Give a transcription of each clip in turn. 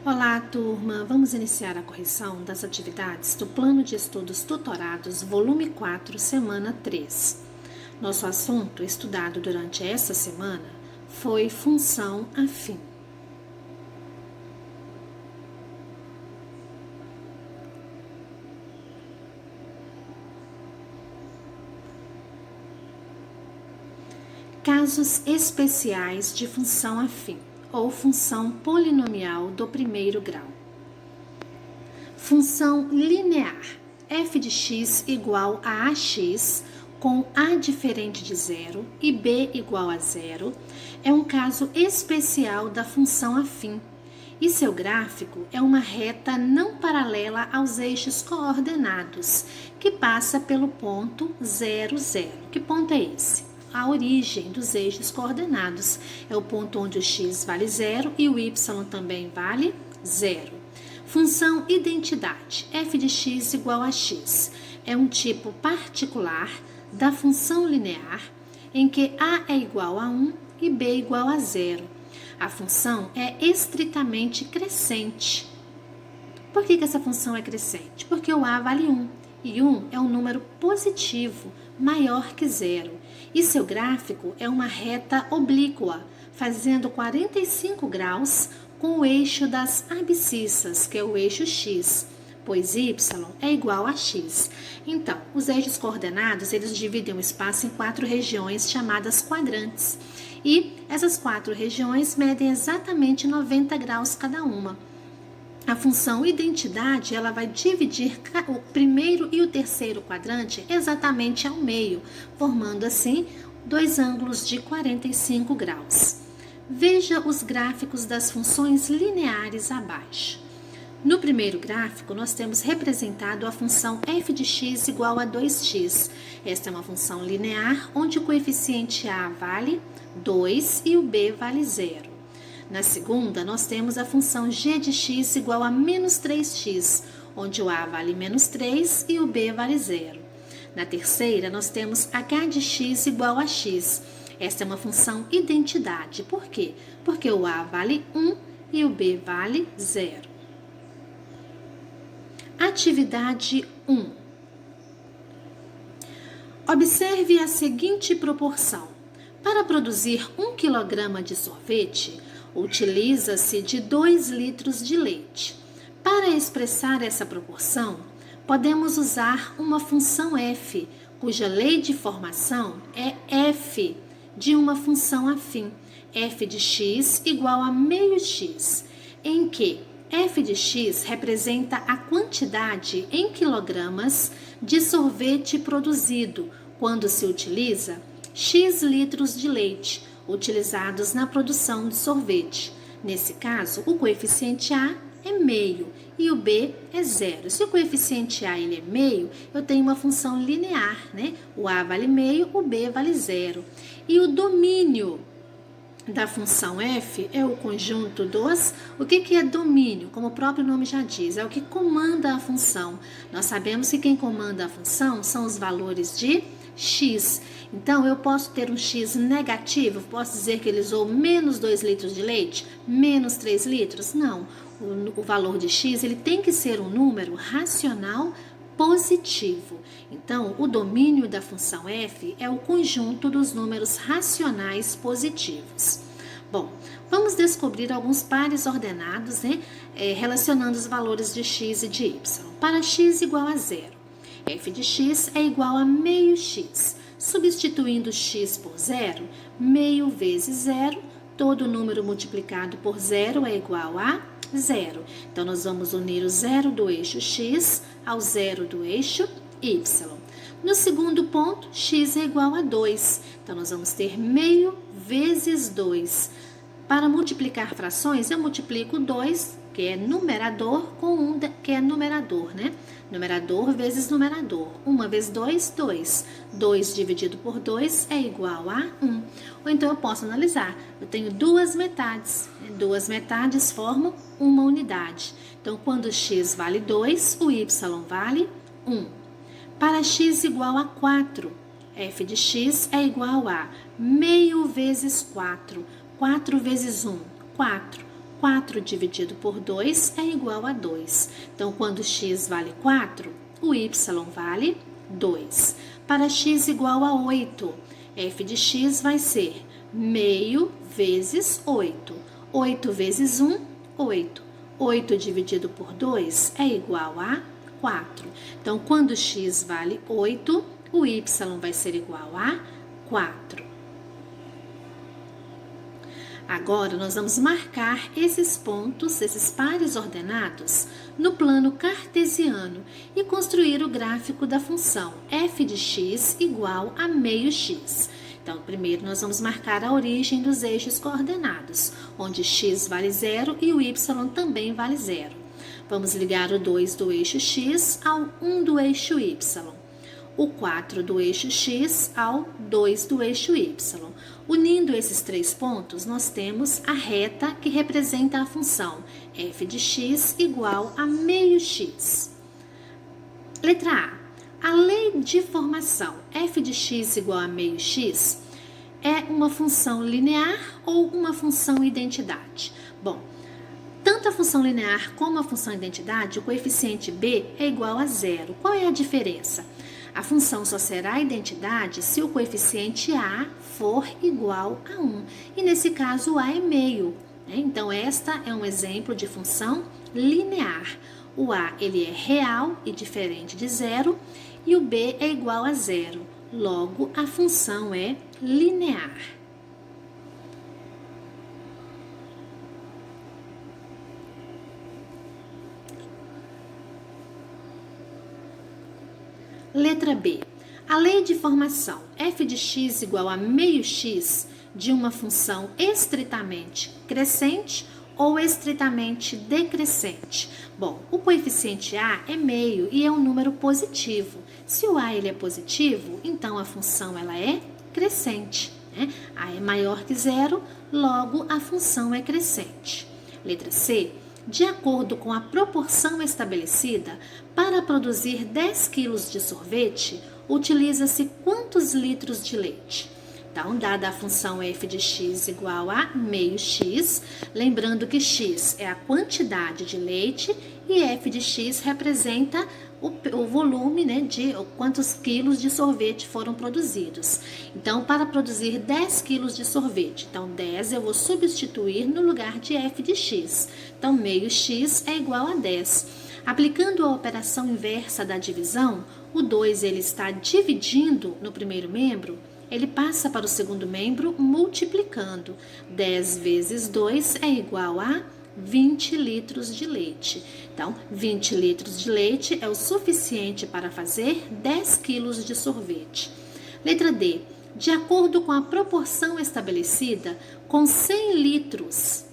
Olá, turma! Vamos iniciar a correção das atividades do Plano de Estudos Tutorados, volume 4, semana 3. Nosso assunto estudado durante essa semana foi função afim. Casos especiais de função afim, ou função polinomial do primeiro grau. Função linear, f de x igual a ax, com a diferente de zero e b igual a zero, é um caso especial da função afim, e seu gráfico é uma reta não paralela aos eixos coordenados, que passa pelo ponto 0, 0. Que ponto é esse? A origem dos eixos coordenados. É o ponto onde o x vale 0 e o y também vale 0. Função identidade, f de x igual a x. É um tipo particular da função linear em que a é igual a 1 e b igual a 0. A função é estritamente crescente. Por que essa função é crescente? Porque o a vale 1 e 1 é um número positivo, maior que 0. E seu gráfico é uma reta oblíqua, fazendo 45 graus com o eixo das abscissas, que é o eixo x, pois y é igual a x. Então, os eixos coordenados, eles dividem o espaço em 4 regiões chamadas quadrantes. E essas 4 regiões medem exatamente 90 graus cada uma. A função identidade, ela vai dividir o primeiro e o terceiro quadrante exatamente ao meio, formando assim dois ângulos de 45 graus. Veja os gráficos das funções lineares abaixo. No primeiro gráfico, nós temos representado a função f de x igual a 2x. Esta é uma função linear, onde o coeficiente a vale 2 e o b vale 0. Na segunda, nós temos a função g de x igual a menos 3x, onde o a vale menos 3 e o b vale 0. Na terceira, nós temos h de x igual a x. Esta é uma função identidade. Por quê? Porque o a vale 1 e o b vale 0. Atividade 1. Observe a seguinte proporção. Para produzir 1 kg de sorvete, utiliza-se de 2 litros de leite. Para expressar essa proporção, podemos usar uma função f, cuja lei de formação é f de uma função afim, f de x igual a meio x, em que f de x representa a quantidade em quilogramas de sorvete produzido quando se utiliza x litros de leite utilizados na produção de sorvete. Nesse caso, o coeficiente a é meio e o b é 0. Se o coeficiente a ele é meio, eu tenho uma função linear, né? O a vale meio, o b vale 0. E o domínio da função f é o conjunto dos... O que é domínio? Como o próprio nome já diz, é o que comanda a função. Nós sabemos que quem comanda a função são os valores de x. Então, eu posso ter um x negativo? Posso dizer que ele usou menos 2 litros de leite? Menos 3 litros? Não. O valor de x ele tem que ser um número racional positivo. Então, o domínio da função f é o conjunto dos números racionais positivos. Bom, vamos descobrir alguns pares ordenados, né, relacionando os valores de x e de y. Para x igual a 0, f de x é igual a meio x. Substituindo x por 0, meio vezes 0, todo número multiplicado por 0 é igual a 0. Então, nós vamos unir o 0 do eixo x ao 0 do eixo y. No segundo ponto, x é igual a 2. Então, nós vamos ter meio vezes 2. Para multiplicar frações, eu multiplico 2, que é numerador, com 1, que é numerador, né? Numerador vezes numerador. 1 vezes 2, 2. 2 dividido por 2 é igual a 1. Ou então eu posso analisar. Eu tenho duas metades. Duas metades formam uma unidade. Então, quando x vale 2, o y vale 1. Para x igual a 4, f de x é igual a meio vezes 4. 4 vezes 1, 4. 4 dividido por 2 é igual a 2. Então, quando x vale 4, o y vale 2. Para x igual a 8, f de x vai ser meio vezes 8. 8 vezes 1, 8. 8 dividido por 2 é igual a 4. Então, quando x vale 8, o y vai ser igual a 4. Agora, nós vamos marcar esses pontos, esses pares ordenados, no plano cartesiano e construir o gráfico da função f de x igual a meio x. Então, primeiro nós vamos marcar a origem dos eixos coordenados, onde x vale 0 e o y também vale 0. Vamos ligar o 2 do eixo x ao 1 do eixo y, o 4 do eixo x ao 2 do eixo y. Unindo esses três pontos, nós temos a reta que representa a função f de x igual a meio x. Letra A. A lei de formação f de x igual a meio x é uma função linear ou uma função identidade? Bom, tanto a função linear como a função identidade, o coeficiente b é igual a 0. Qual é a diferença? A função só será identidade se o coeficiente a for igual a 1. E nesse caso, o a é meio. Então, esta é um exemplo de função linear. O a ele é real e diferente de 0, e o b é igual a 0. Logo, a função é linear. Letra B. A lei de formação f de x igual a meio x de uma função estritamente crescente ou estritamente decrescente. Bom, o coeficiente a é meio e é um número positivo. Se o a ele é positivo, então a função ela é crescente. A é maior que 0, logo a função é crescente. Letra C. De acordo com a proporção estabelecida, para produzir 10 kg de sorvete, utiliza-se quantos litros de leite? Então, dada a função f de x igual a meio x, lembrando que x é a quantidade de leite e f de x representa o volume, de quantos quilos de sorvete foram produzidos. Então, para produzir 10 quilos de sorvete, então 10 eu vou substituir no lugar de f de x. Então, meio x é igual a 10. Aplicando a operação inversa da divisão, o 2 ele está dividindo no primeiro membro, ele passa para o segundo membro multiplicando. 10 vezes 2 é igual a 20 litros de leite. Então, 20 litros de leite é o suficiente para fazer 10 quilos de sorvete. Letra D. De acordo com a proporção estabelecida, com 100 litros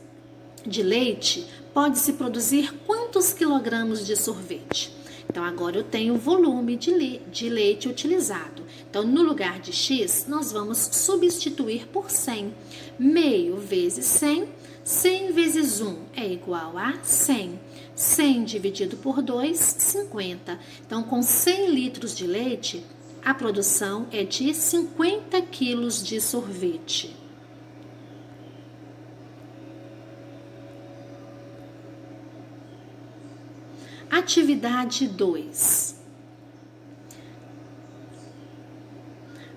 de leite, pode-se produzir quantos quilogramos de sorvete? Então, agora eu tenho o volume de leite utilizado. Então, no lugar de x, nós vamos substituir por 100. Meio vezes 100, 100 vezes 1 é igual a 100. 100 dividido por 2, 50. Então, com 100 litros de leite, a produção é de 50 quilos de sorvete. Atividade 2.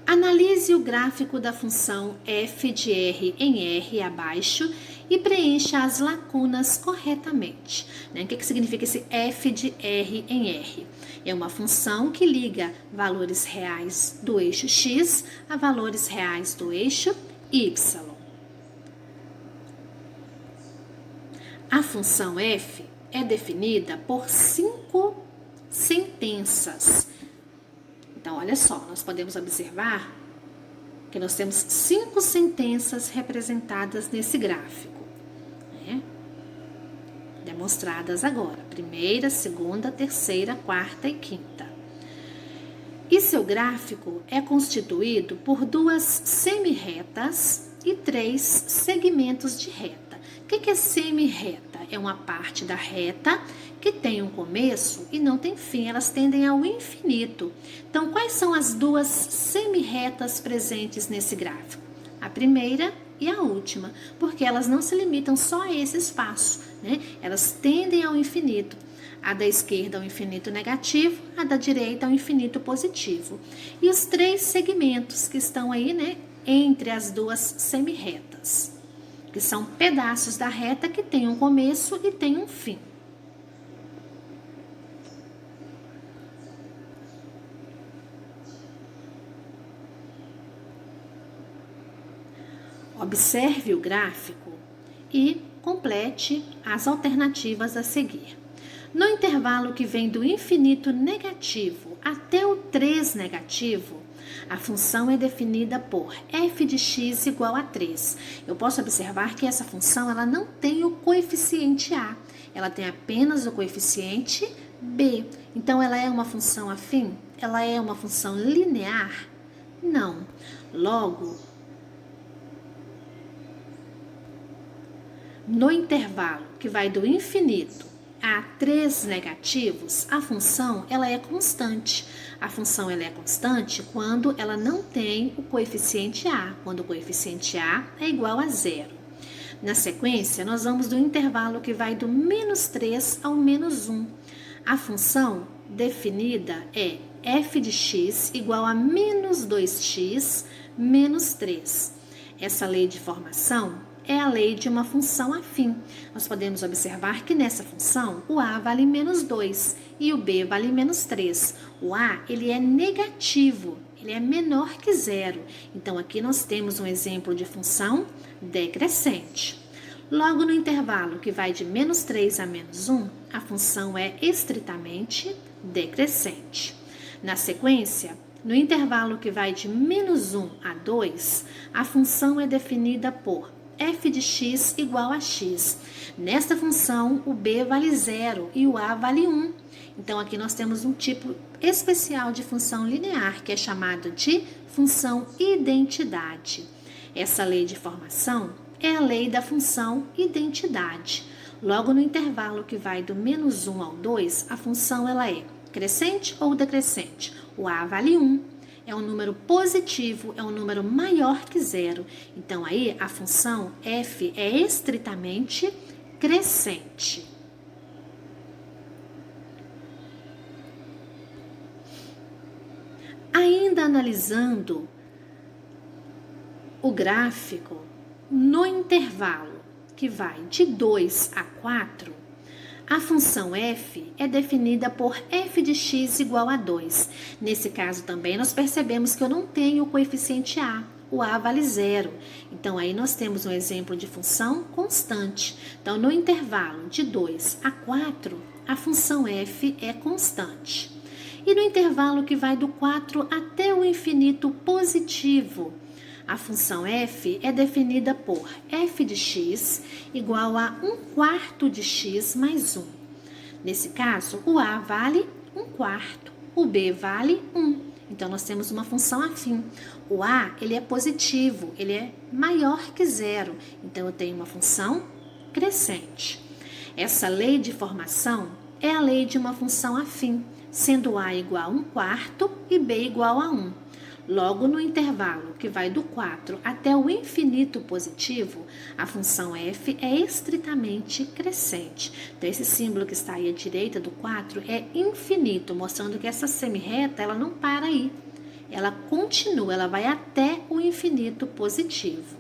Analise o gráfico da função f de r em r abaixo e preencha as lacunas corretamente. O que significa esse f de r em r? É uma função que liga valores reais do eixo x a valores reais do eixo y. A função f é definida por 5 sentenças. Então, olha só, nós podemos observar que nós temos 5 sentenças representadas nesse gráfico, demonstradas agora, primeira, segunda, terceira, quarta e quinta. E seu gráfico é constituído por 2 semi-retas e 3 segmentos de reta. O que é semi-reta? É uma parte da reta que tem um começo e não tem fim, elas tendem ao infinito. Então, quais são as 2 semi-retas presentes nesse gráfico? A primeira e a última, porque elas não se limitam só a esse espaço, né? Elas tendem ao infinito. A da esquerda ao infinito negativo, a da direita ao infinito positivo. E os três segmentos que estão aí, né, entre as duas semirretas, que são pedaços da reta que tem um começo e tem um fim. Observe o gráfico e complete as alternativas a seguir. No intervalo que vem do infinito negativo até o 3 negativo, a função é definida por f de x igual a 3. Eu posso observar que essa função ela não tem o coeficiente a, ela tem apenas o coeficiente b. Então, ela é uma função afim? Ela é uma função linear? Não. Logo, no intervalo que vai do infinito a 3 negativos, a função ela é constante. A função ela é constante quando ela não tem o coeficiente a, quando o coeficiente a é igual a zero. Na sequência, nós vamos do intervalo que vai do menos 3 ao menos 1. A função definida é f de x igual a menos 2x menos 3. Essa lei de formação é a lei de uma função afim. Nós podemos observar que nessa função o a vale menos 2 e o b vale menos 3. O a ele é negativo, ele é menor que zero. Então, aqui nós temos um exemplo de função decrescente. Logo no intervalo que vai de menos 3 a menos 1, a função é estritamente decrescente. Na sequência, no intervalo que vai de menos 1 a 2, a função é definida por f de x igual a x. Nesta função, o b vale 0 e o a vale 1. Então, aqui nós temos um tipo especial de função linear, que é chamado de função identidade. Essa lei de formação é a lei da função identidade. Logo no intervalo que vai do menos 1 ao 2, a função ela é crescente ou decrescente. O a vale 1. É um número positivo, é um número maior que zero. Então, aí, a função f é estritamente crescente. Ainda analisando o gráfico, no intervalo que vai de 2 a 4, a função f é definida por f de x igual a 2. Nesse caso também nós percebemos que eu não tenho o coeficiente a, o a vale 0. Então aí nós temos um exemplo de função constante. Então no intervalo de 2 a 4, a função f é constante. E no intervalo que vai do 4 até o infinito positivo, a função f é definida por f de x igual a 1/4 de x mais 1. Nesse caso, o a vale 1/4, o b vale 1. Então, nós temos uma função afim. O a ele é positivo, ele é maior que zero. Então, eu tenho uma função crescente. Essa lei de formação é a lei de uma função afim, sendo a igual a 1/4 e b igual a 1. Logo, no intervalo que vai do 4 até o infinito positivo, a função f é estritamente crescente. Então, esse símbolo que está aí à direita do 4 é infinito, mostrando que essa semirreta ela não para aí. Ela continua, ela vai até o infinito positivo.